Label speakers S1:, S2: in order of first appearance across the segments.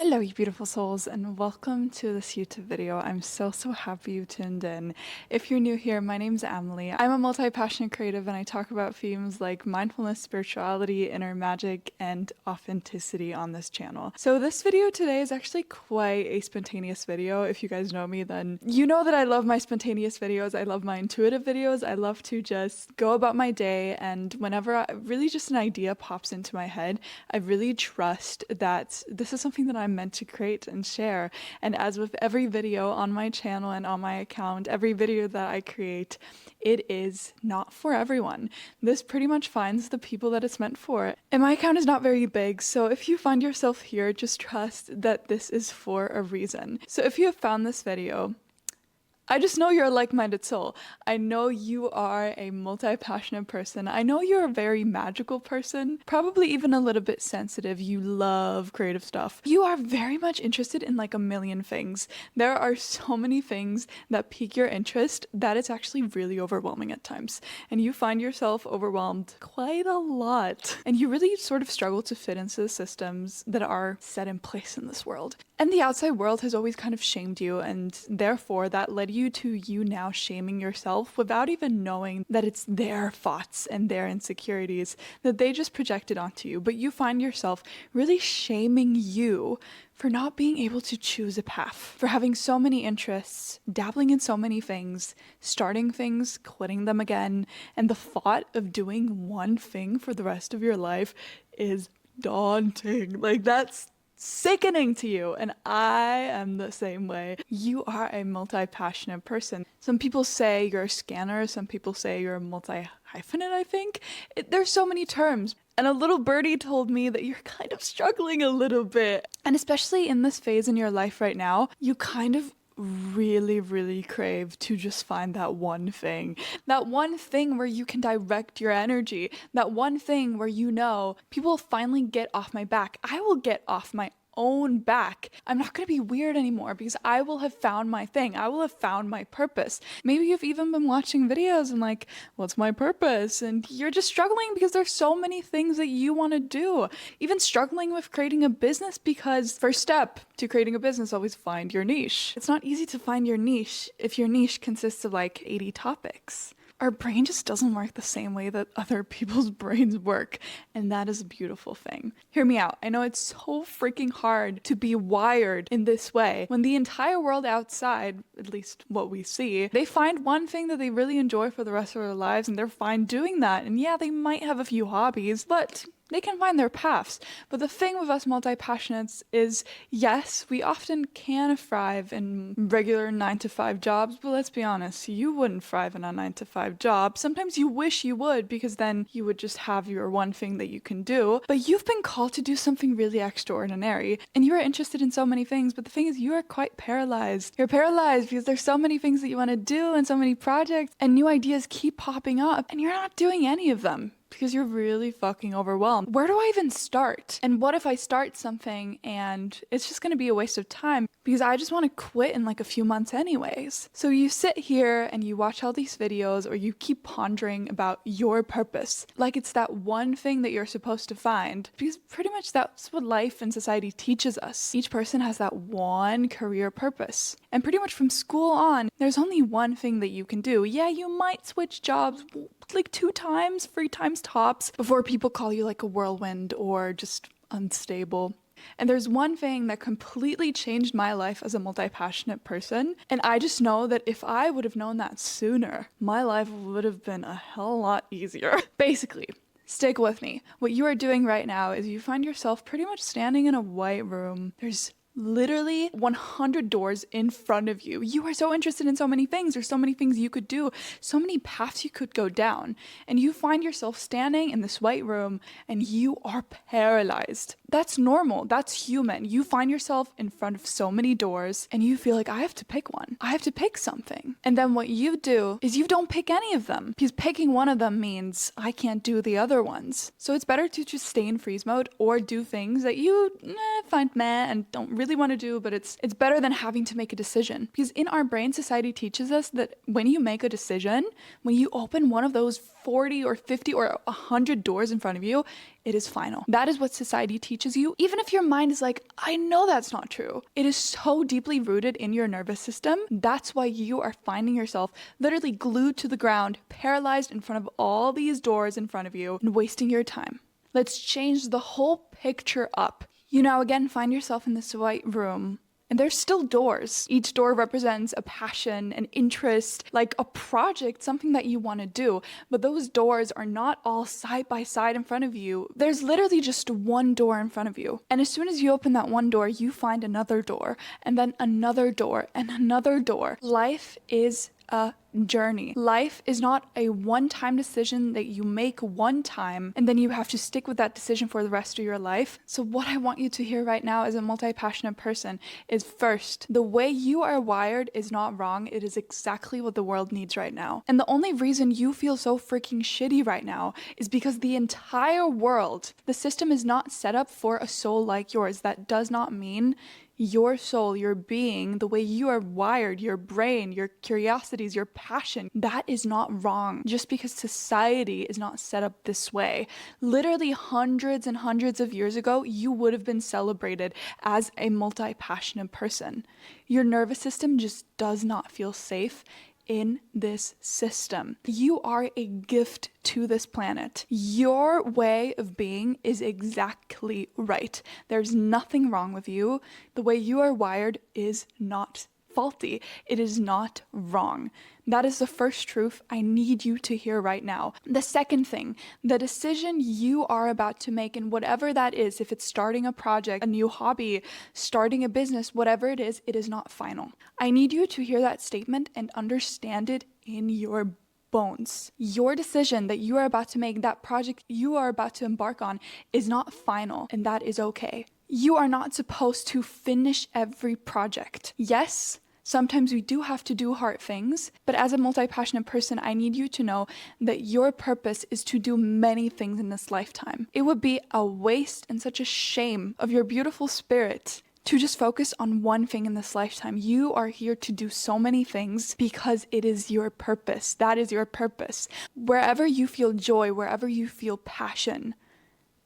S1: Hello, you beautiful souls, and welcome to this YouTube video. I'm so happy you tuned in. If you're new here, my name's Amelie. I'm a multi-passionate creative, and I talk about themes like mindfulness, spirituality, inner magic, and authenticity on this channel. So this video today is actually quite a spontaneous video. If you guys know me, then you know that I love my spontaneous videos. I love my intuitive videos. I love to just go about my day, and whenever really just an idea pops into my head, I really trust that this is something that I'm meant to create and share. And as with every video on my channel and on my account, every video that I create, it is not for everyone. This pretty much finds the people that it's meant for. And my account is not very big, so if you find yourself here, just trust that this is for a reason. So if you have found this video, I just know you're a like-minded soul. I know you are a multi-passionate person. I know you're a very magical person, probably even a little bit sensitive. You love creative stuff. You are very much interested in like a million things. There are so many things that pique your interest that it's actually really overwhelming at times. And you find yourself overwhelmed quite a lot. And you really sort of struggle to fit into the systems that are set in place in this world. And the outside world has always kind of shamed you, and therefore that led you to you now shaming yourself without even knowing that it's their thoughts and their insecurities that they just projected onto you. But you find yourself really shaming you for not being able to choose a path, for having so many interests, dabbling in so many things, starting things, quitting them again, and the thought of doing one thing for the rest of your life is daunting. Like, that's sickening to you, and I am the same way. You are a multi-passionate person. Some people say you're a scanner, some people say you're a multi-hyphenate, I think. There's so many terms. And a little birdie told me that you're kind of struggling a little bit. And especially in this phase in your life right now, you kind of really crave to just find that one thing where you can direct your energy, that one thing where you know people will finally get off my back. I will get off my own back. I'm not going to be weird anymore because I will have found my thing. I will have found my purpose. Maybe you've even been watching videos and like, what's my purpose? And you're just struggling because there's so many things that you want to do. Even struggling with creating a business because first step to creating a business, always find your niche. It's not easy to find your niche if your niche consists of like 80 topics. Our brain just doesn't work the same way that other people's brains work, and that is a beautiful thing. Hear me out. I know it's so freaking hard to be wired in this way when the entire world outside, at least what we see, they find one thing that they really enjoy for the rest of their lives and they're fine doing that. And yeah, they might have a few hobbies, but they can find their paths. But the thing with us multi-passionates is, yes, we often can thrive in regular 9-to-5 jobs, but let's be honest, you wouldn't thrive in a 9-to-5 job. Sometimes you wish you would, because then you would just have your one thing that you can do. But you've been called to do something really extraordinary, and you are interested in so many things, but the thing is, you are quite paralyzed. You're paralyzed because there's so many things that you want to do and so many projects, and new ideas keep popping up, and you're not doing any of them because you're really fucking overwhelmed. Where do I even start? And what if I start something and it's just gonna be a waste of time because I just want to quit in like a few months anyways? So you sit here and you watch all these videos, or you keep pondering about your purpose like it's that one thing that you're supposed to find, because pretty much that's what life and society teaches us. Each person has that one career purpose, and pretty much from school on, there's only one thing that you can do. Yeah, you might switch jobs like 2 times, 3 times tops before people call you like a whirlwind or just unstable. And there's one thing that completely changed my life as a multi-passionate person, and I just know that if I would have known that sooner, my life would have been a hell lot easier. Basically, stick with me. What you are doing right now is you find yourself pretty much standing in a white room. There's literally 100 doors in front of you. You are so interested in so many things. There's so many things you could do, so many paths you could go down. And you find yourself standing in this white room and you are paralyzed. That's normal. That's human. You find yourself in front of so many doors and you feel like, I have to pick one. I have to pick something. And then what you do is you don't pick any of them, because picking one of them means I can't do the other ones. So it's better to just stay in freeze mode or do things that you find meh and don't really want to do, but it's better than having to make a decision. Because in our brain, society teaches us that when you make a decision, when you open one of those 40 or 50 or 100 doors in front of you, it is final. That is what society teaches teaches you, even if your mind is like, I know that's not true, it is so deeply rooted in your nervous system. That's why you are finding yourself literally glued to the ground, paralyzed in front of all these doors in front of you and wasting your time. Let's change the whole picture up. You now again find yourself in this white room, and there's still doors. Each door represents a passion, an interest, like a project, something that you want to do. But those doors are not all side by side in front of you. There's literally just one door in front of you. And as soon as you open that one door, you find another door, and then another door, and another door. Life is a journey. Life is not a one-time decision that you make one time and then you have to stick with that decision for the rest of your life. So what I want you to hear right now as a multi-passionate person is, first, the way you are wired is not wrong. It is exactly what the world needs right now. And the only reason you feel so freaking shitty right now is because the entire world, the system is not set up for a soul like yours. That does not mean your soul, your being, the way you are wired, your brain, your curiosities, your passion, that is not wrong. Just because society is not set up this way. Literally hundreds and hundreds of years ago, you would have been celebrated as a multi-passionate person. Your nervous system just does not feel safe in this system. You are a gift to this planet. Your way of being is exactly right. There's nothing wrong with you. The way you are wired is not faulty. It is not wrong. That is the first truth I need you to hear right now. The second thing, the decision you are about to make, and whatever that is, if it's starting a project, a new hobby, starting a business, whatever it is not final. I need you to hear that statement and understand it in your bones. Your decision that you are about to make, that project you are about to embark on, is not final, and that is okay. You are not supposed to finish every project. Yes, sometimes we do have to do hard things, but as a multi-passionate person, I need you to know that your purpose is to do many things in this lifetime. It would be a waste and such a shame of your beautiful spirit to just focus on one thing in this lifetime. You are here to do so many things because it is your purpose. That is your purpose. Wherever you feel joy, wherever you feel passion,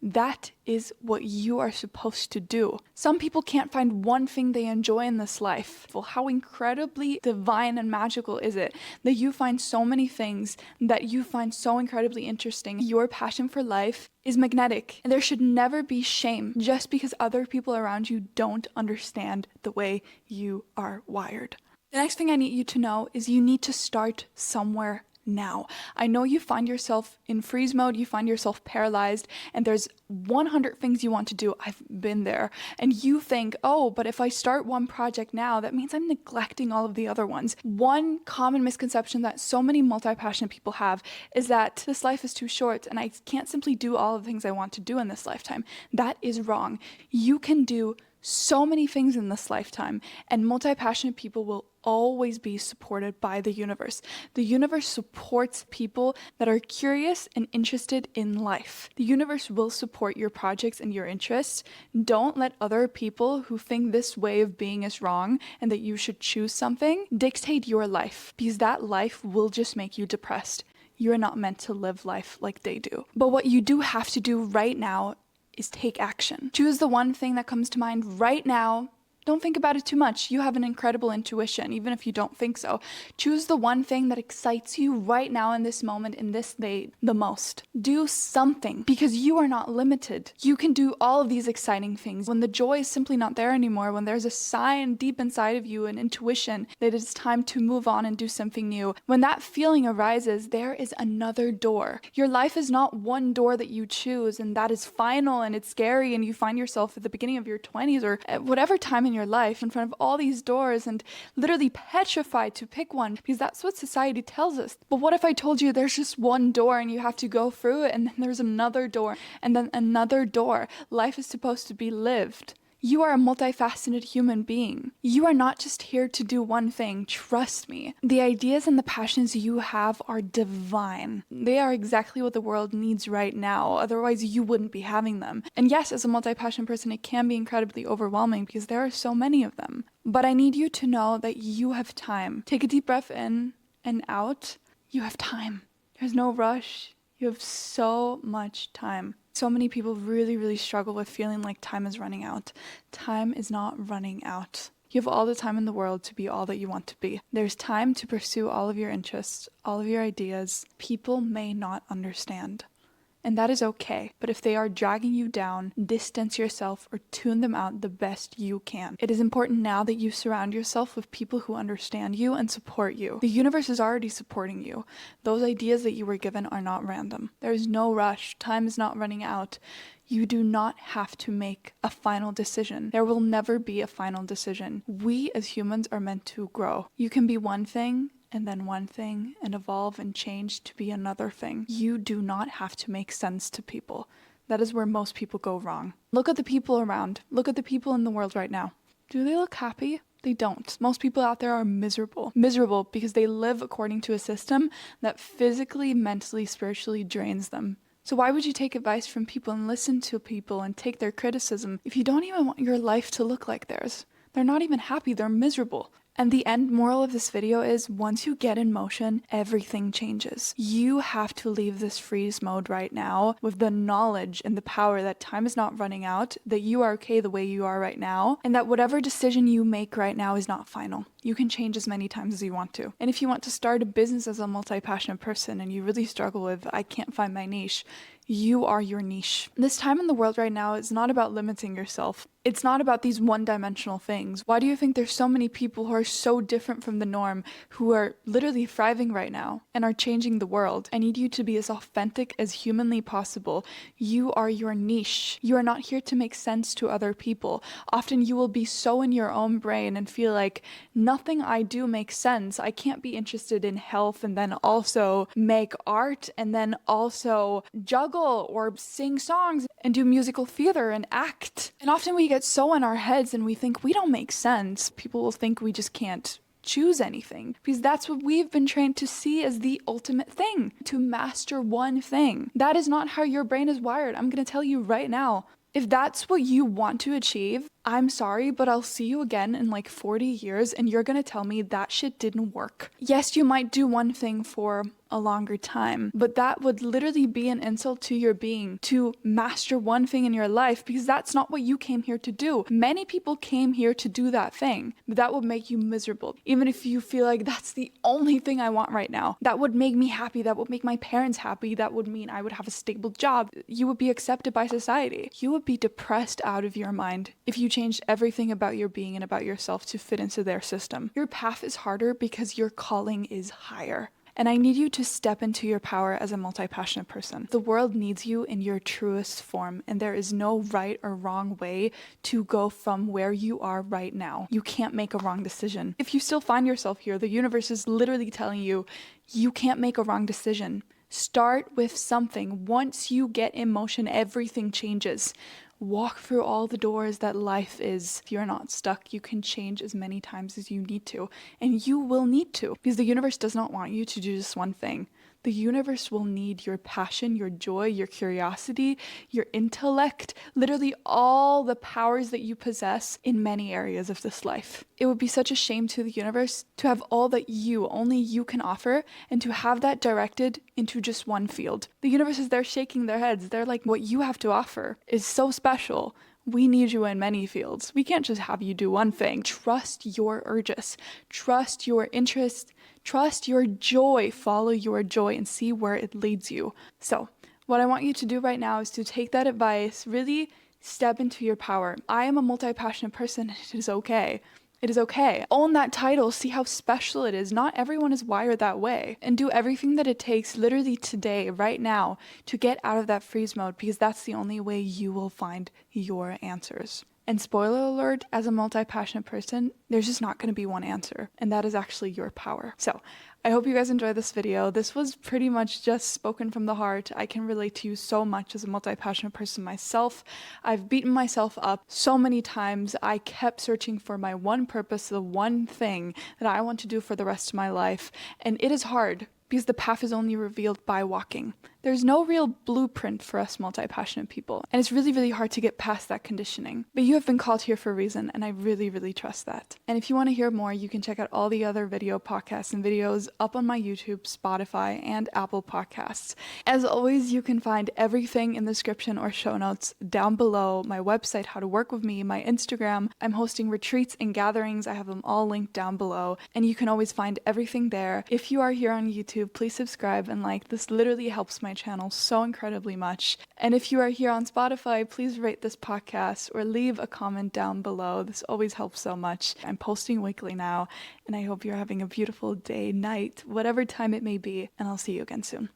S1: that is what you are supposed to do. Some people can't find one thing they enjoy in this life. Well, how incredibly divine and magical is it that you find so many things that you find so incredibly interesting? Your passion for life is magnetic, and there should never be shame just because other people around you don't understand the way you are wired. The next thing I need you to know is you need to start somewhere now. I know you find yourself in freeze mode, you find yourself paralyzed, and there's 100 things you want to do. I've been there. And you think, oh, but if I start one project now, that means I'm neglecting all of the other ones. One common misconception that so many multi-passionate people have is that this life is too short and I can't simply do all of the things I want to do in this lifetime. That is wrong. You can do so many things in this lifetime, and multi-passionate people will always be supported by the universe. The universe supports people that are curious and interested in life. The universe will support your projects and your interests. Don't let other people who think this way of being is wrong and that you should choose something dictate your life, because that life will just make you depressed. You're not meant to live life like they do. But what you do have to do right now is take action. Choose the one thing that comes to mind right now. Don't think about it too much. You have an incredible intuition, even if you don't think so. Choose the one thing that excites you right now in this moment, in this day, the most. Do something, because you are not limited. You can do all of these exciting things. When the joy is simply not there anymore, when there's a sign deep inside of you, an intuition that it's time to move on and do something new, when that feeling arises, there is another door. Your life is not one door that you choose and that is final and it's scary and you find yourself at the beginning of your 20s or at whatever time in your life in front of all these doors and literally petrified to pick one, because that's what society tells us. But what if I told you there's just one door and you have to go through it, and then there's another door and then another door? Life is supposed to be lived. You are a multifaceted human being. You are not just here to do one thing, trust me. The ideas and the passions you have are divine. They are exactly what the world needs right now, otherwise you wouldn't be having them. And yes, as a multi-passion person, it can be incredibly overwhelming because there are so many of them. But I need you to know that you have time. Take a deep breath in and out. You have time. There's no rush. You have so much time. So many people really struggle with feeling like time is running out. Time is not running out. You have all the time in the world to be all that you want to be. There's time to pursue all of your interests, all of your ideas. People may not understand. And that is okay. But if they are dragging you down, distance yourself or tune them out the best you can. It is important now that you surround yourself with people who understand you and support you. The universe is already supporting you. Those ideas that you were given are not random. There is no rush. Time is not running out. You do not have to make a final decision. There will never be a final decision. We as humans are meant to grow. You can be one thing and then one thing and evolve and change to be another thing. You do not have to make sense to people. That is where most people go wrong. Look at the people around. Look at the people in the world right now. Do they look happy? They don't. Most people out there are miserable. Miserable because they live according to a system that physically, mentally, spiritually drains them. So why would you take advice from people and listen to people and take their criticism if you don't even want your life to look like theirs? They're not even happy, they're miserable. And the end moral of this video is once you get in motion, everything changes. You have to leave this freeze mode right now with the knowledge and the power that time is not running out, that you are okay the way you are right now, and that whatever decision you make right now is not final. You can change as many times as you want to. And if you want to start a business as a multi-passionate person and you really struggle with, I can't find my niche, you are your niche. This time in the world right now is not about limiting yourself. It's not about these one-dimensional things. Why do you think there's so many people who are so different from the norm, who are literally thriving right now and are changing the world? I need you to be as authentic as humanly possible. You are your niche. You are not here to make sense to other people. Often you will be so in your own brain and feel like nothing I do makes sense. I can't be interested in health and then also make art and then also juggle or sing songs and do musical theater and act. And often we get so in our heads and we think we don't make sense. People will think we just can't choose anything because that's what we've been trained to see as the ultimate thing, to master one thing. That is not how your brain is wired. I'm going to tell you right now. If that's what you want to achieve, I'm sorry, but I'll see you again in like 40 years and you're gonna tell me that shit didn't work. Yes, you might do one thing for a longer time, but that would literally be an insult to your being to master one thing in your life because that's not what you came here to do. Many people came here to do that thing, but that would make you miserable. Even if you feel like that's the only thing I want right now, that would make me happy, that would make my parents happy, that would mean I would have a stable job, you would be accepted by society. You would be depressed out of your mind if you changed everything about your being and about yourself to fit into their system. Your path is harder because your calling is higher. And I need you to step into your power as a multi-passionate person. The world needs you in your truest form, and there is no right or wrong way to go from where you are right now. You can't make a wrong decision. If you still find yourself here, the universe is literally telling you, you can't make a wrong decision. Start with something. Once you get in motion, everything changes. Walk through all the doors that life is. If you're not stuck, you can change as many times as you need to, and you will need to, because the universe does not want you to do just one thing. The universe will need your passion, your joy, your curiosity, your intellect, literally all the powers that you possess in many areas of this life. It would be such a shame to the universe to have all that only you can offer, and to have that directed into just one field. The universe is there shaking their heads. They're like, what you have to offer is so special. We need you in many fields. We can't just have you do one thing. Trust your urges. Trust your interests. Trust your joy. Follow your joy and see where it leads you. So what I want you to do right now is to take that advice, really step into your power. I am a multi-passionate person. It is okay. It is okay. Own that title. See how special it is. Not everyone is wired that way. And do everything that it takes literally today, right now, to get out of that freeze mode, because that's the only way you will find your answers. And spoiler alert, as a multi-passionate person, there's just not going to be one answer. And that is actually your power. So I hope you guys enjoyed this video. This was pretty much just spoken from the heart. I can relate to you so much as a multi-passionate person myself. I've beaten myself up so many times. I kept searching for my one purpose, the one thing that I want to do for the rest of my life. And it is hard because the path is only revealed by walking. There's no real blueprint for us multi-passionate people, and it's really, really hard to get past that conditioning. But you have been called here for a reason, and I really, really trust that. And if you want to hear more, you can check out all the other video podcasts and videos up on my YouTube, Spotify, and Apple Podcasts. As always, you can find everything in the description or show notes down below, my website, how to work with me, my Instagram. I'm hosting retreats and gatherings. I have them all linked down below, and you can always find everything there. If you are here on YouTube, please subscribe and like. This literally helps my channel so incredibly much. And if you are here on Spotify, please rate this podcast or leave a comment down below. This always helps so much. I'm posting weekly now, and I hope you're having a beautiful day, night, whatever time it may be, and I'll see you again soon.